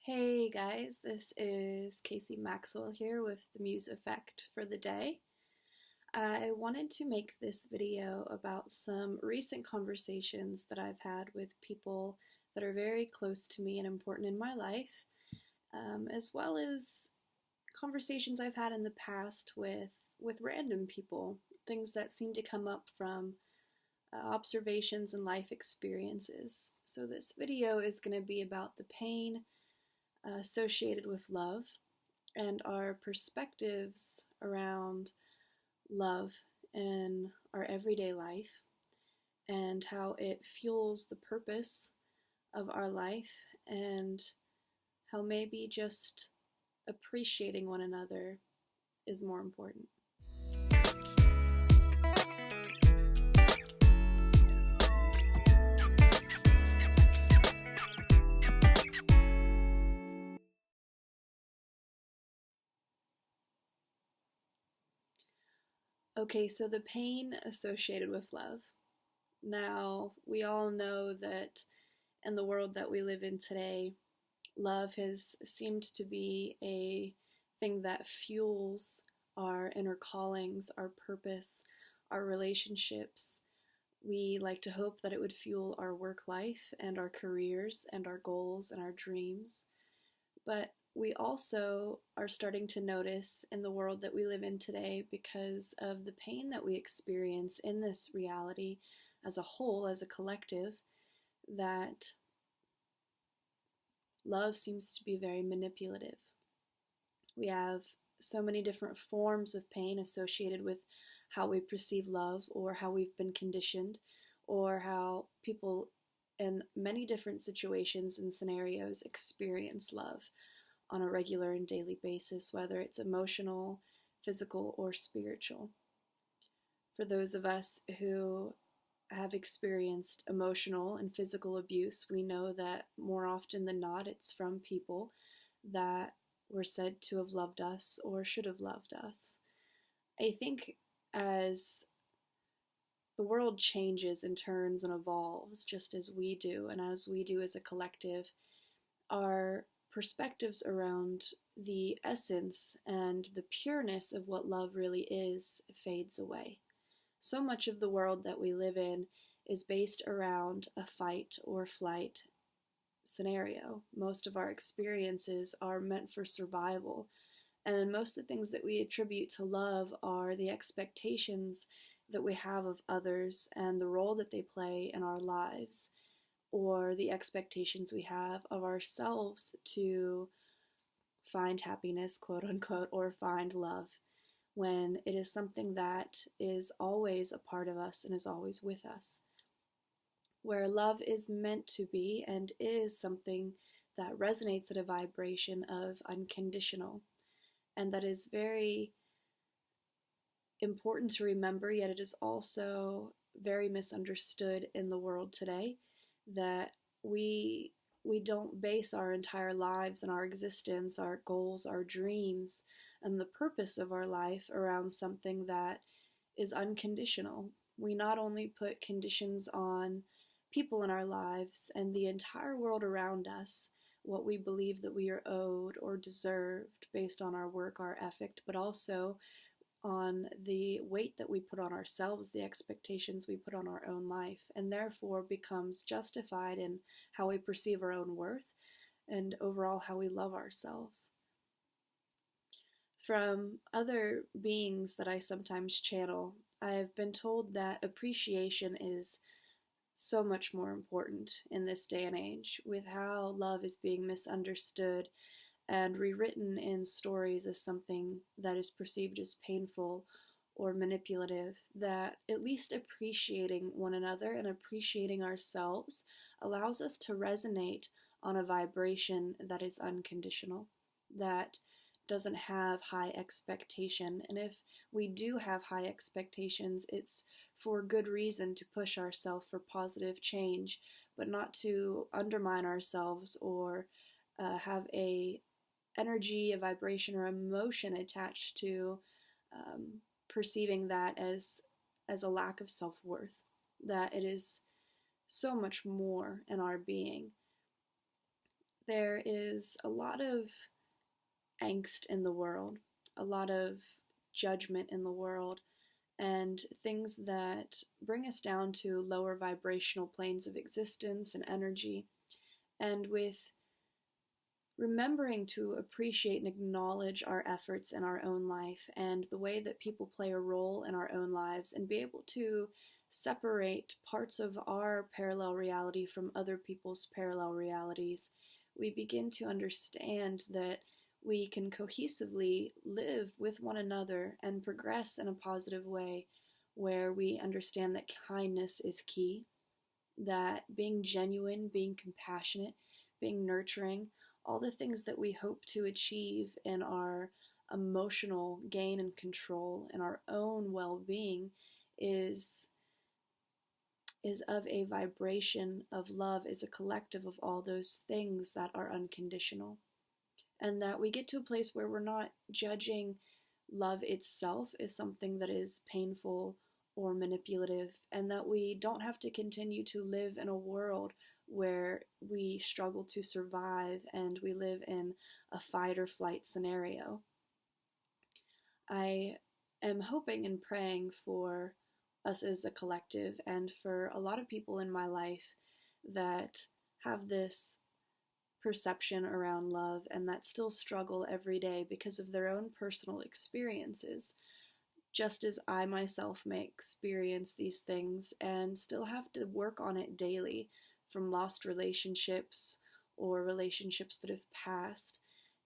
Hey guys, this is Casey Maxwell here with the Muse Effect for the day. I wanted to make this video about some recent conversations that I've had with people that are very close to me and important in my life, as well as conversations I've had in the past with random people, things that seem to come up from observations and life experiences. So this video is going to be about the pain associated with love and our perspectives around love in our everyday life and how it fuels the purpose of our life and how maybe just appreciating one another is more important. Okay, so the pain associated with love. Now, we all know that in the world that we live in today, love has seemed to be a thing that fuels our inner callings, our purpose, our relationships. We like to hope that it would fuel our work life and our careers and our goals and our dreams. But we also are starting to notice in the world that we live in today, because of the pain that we experience in this reality as a whole, as a collective, that love seems to be very manipulative. We have so many different forms of pain associated with how we perceive love, or how we've been conditioned, or how people in many different situations and scenarios experience love on a regular and daily basis, whether it's emotional, physical, or spiritual. For those of us who have experienced emotional and physical abuse, we know that more often than not, it's from people that were said to have loved us or should have loved us. I think as the world changes and turns and evolves, just as we do, and as we do as a collective, our perspectives around the essence and the pureness of what love really is fades away. So much of the world that we live in is based around a fight or flight scenario. Most of our experiences are meant for survival, and most of the things that we attribute to love are the expectations that we have of others and the role that they play in our lives, or the expectations we have of ourselves to find happiness, quote unquote, or find love, when it is something that is always a part of us and is always with us. Where love is meant to be and is something that resonates at a vibration of unconditional, and that is very important to remember, yet it is also very misunderstood in the world today, that we don't base our entire lives and our existence, our goals, our dreams, and the purpose of our life around something that is unconditional. We not only put conditions on people in our lives and the entire world around us, what we believe that we are owed or deserved based on our work, our ethic, but also on the weight that we put on ourselves, the expectations we put on our own life, and therefore becomes justified in how we perceive our own worth and overall how we love ourselves. From other beings that I sometimes channel, I've been told that appreciation is so much more important in this day and age, with how love is being misunderstood and rewritten in stories as something that is perceived as painful or manipulative, that at least appreciating one another and appreciating ourselves allows us to resonate on a vibration that is unconditional, that doesn't have high expectation. And if we do have high expectations, it's for good reason, to push ourselves for positive change, but not to undermine ourselves or have a energy, a vibration, or emotion attached to perceiving that as a lack of self-worth, that it is so much more in our being. There is a lot of angst in the world, a lot of judgment in the world, and things that bring us down to lower vibrational planes of existence and energy. And with remembering to appreciate and acknowledge our efforts in our own life and the way that people play a role in our own lives, and be able to separate parts of our parallel reality from other people's parallel realities, we begin to understand that we can cohesively live with one another and progress in a positive way, where we understand that kindness is key, that being genuine, being compassionate, being nurturing, all the things that we hope to achieve in our emotional gain and control and our own well-being is of a vibration of love, is a collective of all those things that are unconditional. And that we get to a place where we're not judging love itself as something that is painful or manipulative, and that we don't have to continue to live in a world where we struggle to survive and we live in a fight or flight scenario. I am hoping and praying for us as a collective, and for a lot of people in my life that have this perception around love and that still struggle every day because of their own personal experiences, just as I myself may experience these things and still have to work on it daily, from lost relationships or relationships that have passed,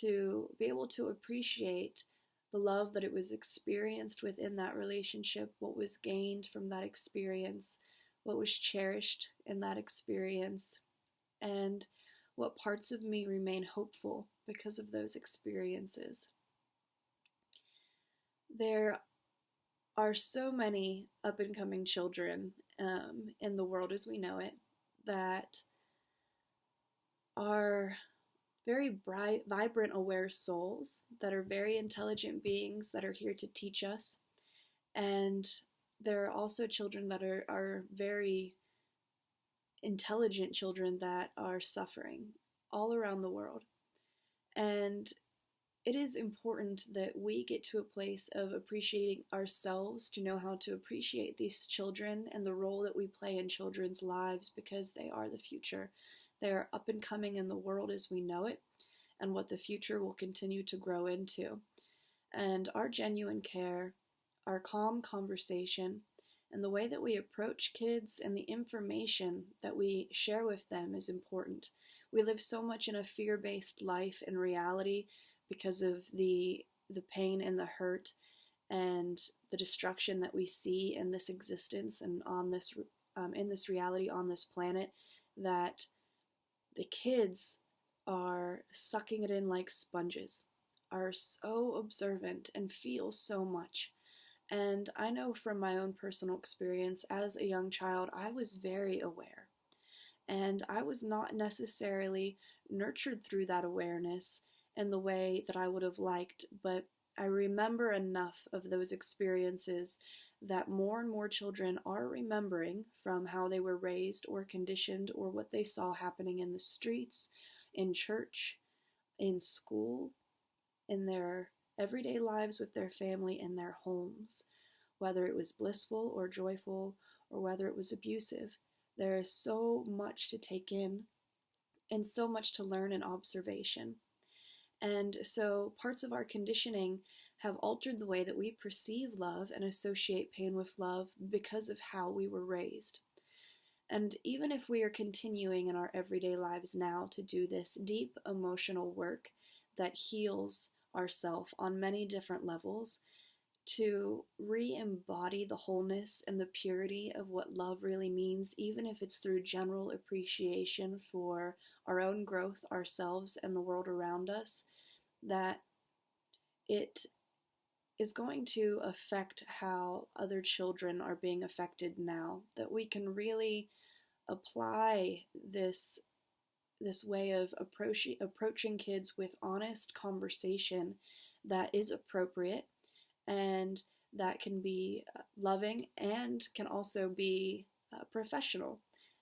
to be able to appreciate the love that it was experienced within that relationship, what was gained from that experience, what was cherished in that experience, and what parts of me remain hopeful because of those experiences. There are so many up and coming children in the world as we know it that are very bright, vibrant, aware souls that are very intelligent beings that are here to teach us. And there are also children that are very intelligent children that are suffering all around the world. And it is important that we get to a place of appreciating ourselves, to know how to appreciate these children and the role that we play in children's lives, because they are the future. They are up and coming in the world as we know it, and what the future will continue to grow into. And our genuine care, our calm conversation, and the way that we approach kids and the information that we share with them is important. We live so much in a fear-based life and reality because of the pain and the hurt and the destruction that we see in this existence and on this in this reality on this planet, that the kids are sucking it in like sponges, are so observant and feel so much. And I know from my own personal experience as a young child, I was very aware. And I was not necessarily nurtured through that awareness in the way that I would have liked, but I remember enough of those experiences that more and more children are remembering from how they were raised or conditioned, or what they saw happening in the streets, in church, in school, in their everyday lives with their family, in their homes, whether it was blissful or joyful or whether it was abusive. There is so much to take in and so much to learn in observation. And so parts of our conditioning have altered the way that we perceive love and associate pain with love because of how we were raised. And even if we are continuing in our everyday lives now to do this deep emotional work that heals ourself on many different levels, to re-embody the wholeness and the purity of what love really means, even if it's through general appreciation for our own growth, ourselves, and the world around us, that it is going to affect how other children are being affected now, that we can really apply this way of approaching kids with honest conversation that is appropriate and that can be loving and can also be professional.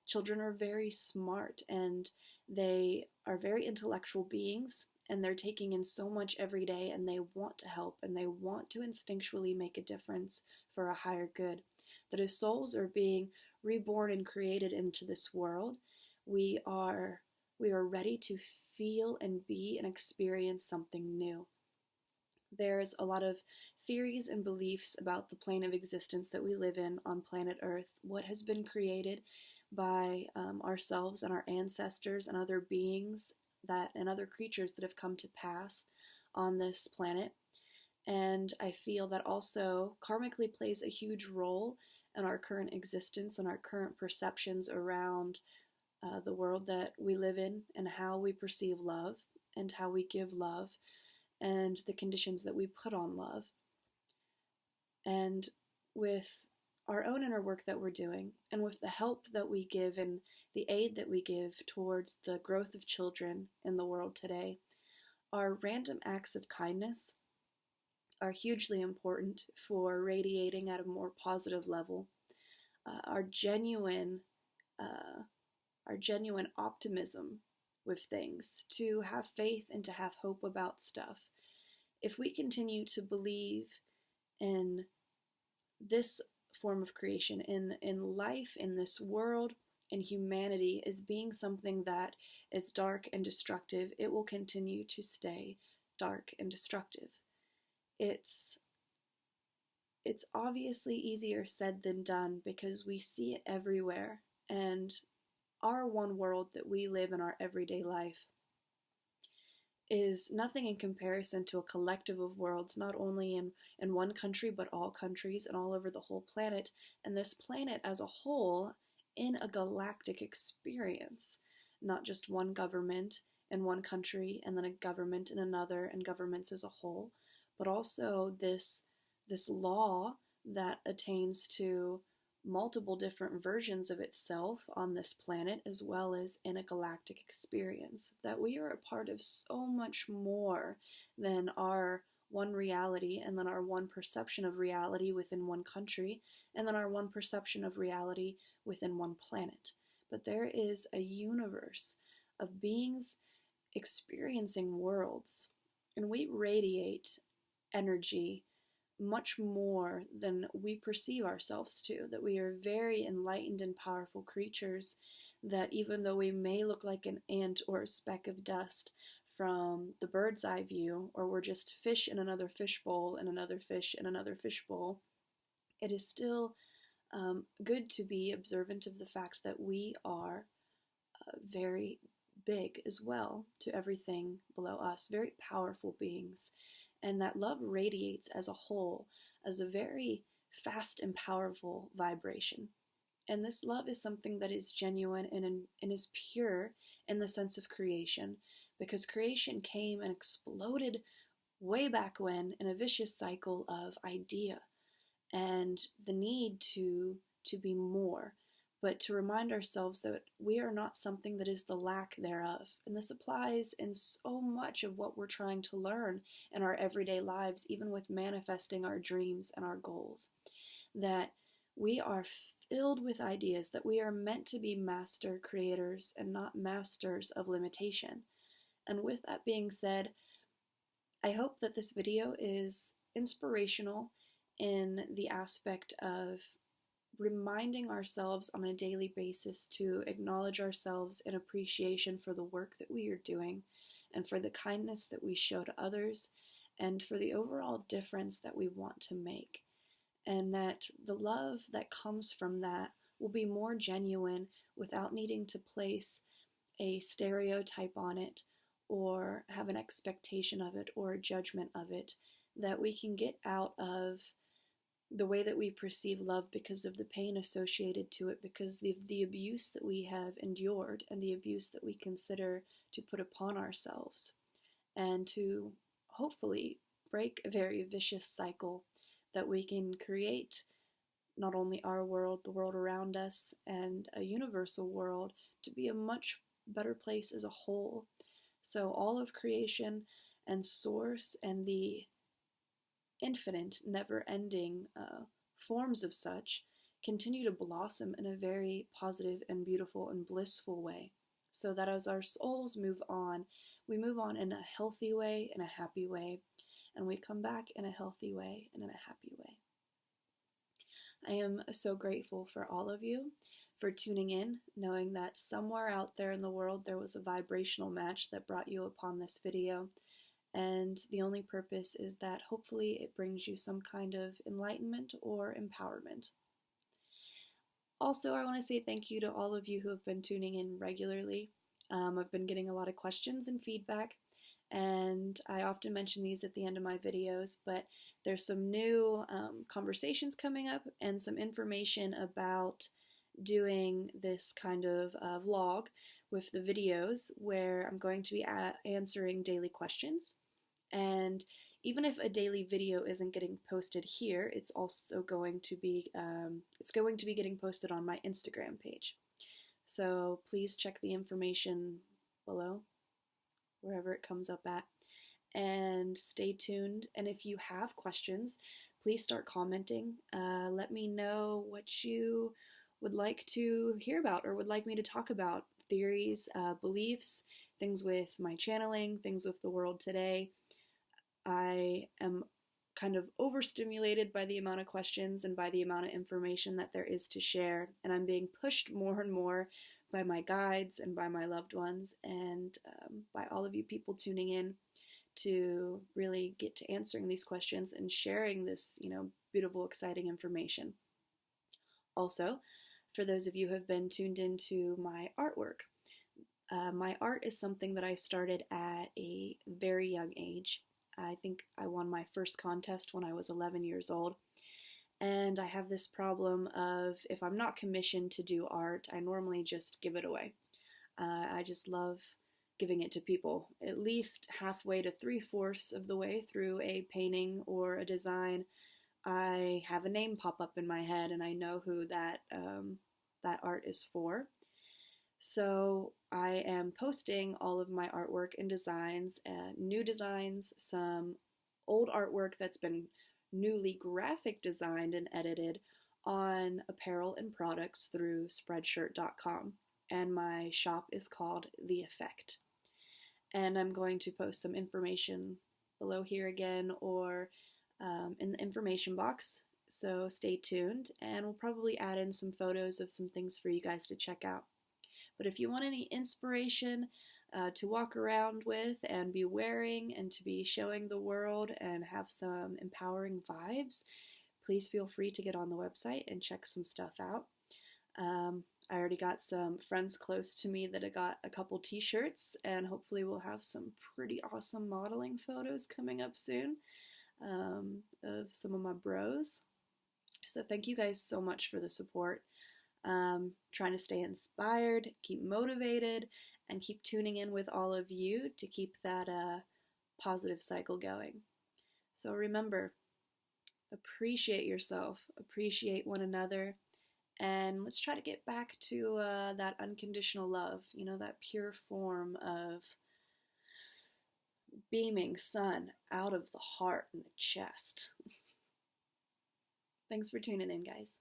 Children are very smart, and They are very intellectual beings, and they're taking in so much every day, and they want to help, and they want to instinctually make a difference for a higher good. That as souls are being reborn and created into this world, we are ready to feel and be and experience something new. There's a lot of theories and beliefs about the plane of existence that we live in on planet Earth, what has been created by ourselves and our ancestors and other beings and other creatures that have come to pass on this planet. And I feel that also karmically plays a huge role in our current existence and our current perceptions around the world that we live in, and how we perceive love and how we give love, and the conditions that we put on love. And with our own inner work that we're doing, and with the help that we give and the aid that we give towards the growth of children in the world today, our random acts of kindness are hugely important for radiating at a more positive level. Our genuine optimism with things, to have faith and to have hope about stuff. If we continue to believe in this form of creation, in life, in this world, in humanity as being something that is dark and destructive, it will continue to stay dark and destructive. It's obviously easier said than done because we see it everywhere, and our one world that we live in our everyday life is nothing in comparison to a collective of worlds, not only in one country, but all countries and all over the whole planet, and this planet as a whole in a galactic experience, not just one government in one country and then a government in another and governments as a whole, but also this law that attains to multiple different versions of itself on this planet, as well as in a galactic experience, that we are a part of so much more than our one reality, and then our one perception of reality within one country, and then our one perception of reality within one planet. But there is a universe of beings experiencing worlds, and we radiate energy much more than we perceive ourselves to, that we are very enlightened and powerful creatures, that even though we may look like an ant or a speck of dust from the bird's eye view, or we're just fish in another fishbowl and another fish in another fishbowl, it is still good to be observant of the fact that we are very big as well to everything below us, very powerful beings. And that love radiates as a whole as a very fast and powerful vibration. And this love is something that is genuine and is pure in the sense of creation, because creation came and exploded way back when in a vicious cycle of idea and the need to be more, but to remind ourselves that we are not something that is the lack thereof. And this applies in so much of what we're trying to learn in our everyday lives, even with manifesting our dreams and our goals. That we are filled with ideas, that we are meant to be master creators and not masters of limitation. And with that being said, I hope that this video is inspirational in the aspect of reminding ourselves on a daily basis to acknowledge ourselves in appreciation for the work that we are doing, and for the kindness that we show to others, and for the overall difference that we want to make. And that the love that comes from that will be more genuine without needing to place a stereotype on it, or have an expectation of it, or a judgment of it, that we can get out of the way that we perceive love because of the pain associated to it, because of the abuse that we have endured and the abuse that we consider to put upon ourselves, and to hopefully break a very vicious cycle that we can create not only our world, the world around us, and a universal world to be a much better place as a whole. So all of creation and source and the infinite, never-ending forms of such continue to blossom in a very positive and beautiful and blissful way. so that as our souls move on, we move on in a healthy way, in a happy way, and we come back in a healthy way and in a happy way. I am so grateful for all of you for tuning in, knowing that somewhere out there in the world there was a vibrational match that brought you upon this video, and the only purpose is that hopefully it brings you some kind of enlightenment or empowerment. Also, I want to say thank you to all of you who have been tuning in regularly. I've been getting a lot of questions and feedback, and I often mention these at the end of my videos, but there's some new conversations coming up and some information about doing this kind of vlog with the videos where I'm going to be answering daily questions. And even if a daily video isn't getting posted here, it's also going to be getting posted on my Instagram page. So please check the information below, wherever it comes up at, and stay tuned. And if you have questions, please start commenting. Let me know what you would like to hear about or would like me to talk about. Theories, beliefs, things with my channeling, things with the world today. I am kind of overstimulated by the amount of questions and by the amount of information that there is to share, and I'm being pushed more and more by my guides and by my loved ones and by all of you people tuning in to really get to answering these questions and sharing this, beautiful, exciting information. Also, for those of you who have been tuned into my artwork, my art is something that I started at a very young age. I think I won my first contest when I was 11 years old. And I have this problem of if I'm not commissioned to do art, I normally just give it away. I just love giving it to people, at least halfway to 3/4 of the way through a painting or a design. I have a name pop up in my head and I know who that art is for. So I am posting all of my artwork and designs, new designs, some old artwork that's been newly graphic designed and edited on apparel and products through spreadshirt.com. And my shop is called The Effect. And I'm going to post some information below here again or in the information box. So stay tuned, and we'll probably add in some photos of some things for you guys to check out. But if you want any inspiration to walk around with and be wearing and to be showing the world and have some empowering vibes, please feel free to get on the website and check some stuff out. I already got some friends close to me that have got a couple t-shirts, and hopefully we'll have some pretty awesome modeling photos coming up soon of some of my bros. So thank you guys so much for the support. Trying to stay inspired, keep motivated, and keep tuning in with all of you to keep that positive cycle going. So remember, appreciate yourself, appreciate one another, and let's try to get back to that unconditional love, that pure form of beaming sun out of the heart and the chest. Thanks for tuning in, guys.